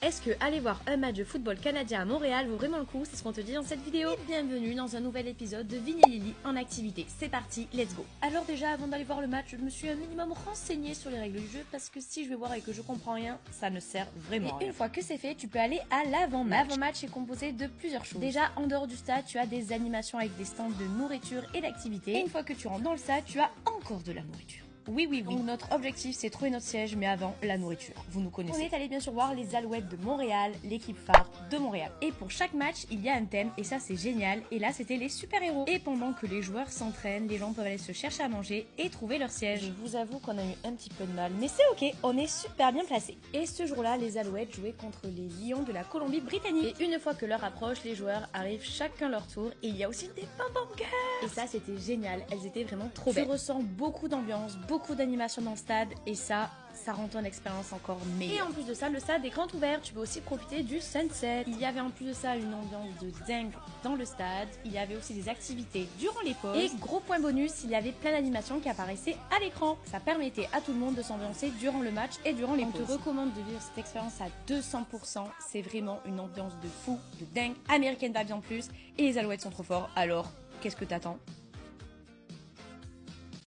Est-ce que aller voir un match de football canadien à Montréal vaut vraiment le coup? C'est ce qu'on te dit dans cette vidéo. Et bienvenue dans un nouvel épisode de Vin et Lily en activité. C'est parti, let's go. Alors déjà, avant d'aller voir le match, je me suis un minimum renseignée sur les règles du jeu parce que si je vais voir et que je comprends rien, ça ne sert vraiment à rien. Une fois que c'est fait, tu peux aller à l'avant-match. L'avant-match est composé de plusieurs choses. Déjà, en dehors du stade, tu as des animations avec des stands de nourriture et d'activités. Et une fois que tu rentres dans le stade, tu as encore de la nourriture. Oui. Donc notre objectif c'est trouver notre siège, mais avant la nourriture. Vous nous connaissez. On est allé bien sûr voir les Alouettes de Montréal, l'équipe phare de Montréal. Et pour chaque match, il y a un thème et ça c'est génial. Et là c'était les super-héros. Et pendant que les joueurs s'entraînent, les gens peuvent aller se chercher à manger et trouver leur siège. Je vous avoue qu'on a eu un petit peu de mal, mais c'est ok, on est super bien placés. Et ce jour-là, les Alouettes jouaient contre les Lions de la Colombie-Britannique. Et une fois que l'heure approche, les joueurs arrivent chacun leur tour. Et il y a aussi des hamburgers. Et ça c'était génial, elles étaient vraiment trop belles. Tu ressens beaucoup d'ambiance, beaucoup d'animation dans le stade et ça rend ton expérience encore meilleure. Et en plus de ça, le stade est grand ouvert, tu peux aussi profiter du sunset. Il y avait en plus de ça une ambiance de dingue dans le stade, il y avait aussi des activités durant les pauses. Et gros point bonus, il y avait plein d'animations qui apparaissaient à l'écran. Ça permettait à tout le monde de s'ambiancer durant le match et durant les pauses. On te recommande de vivre cette expérience à 200%, c'est vraiment une ambiance de fou, de dingue, américaine vibes en plus, et les Alouettes sont trop forts, alors qu'est-ce que t'attends?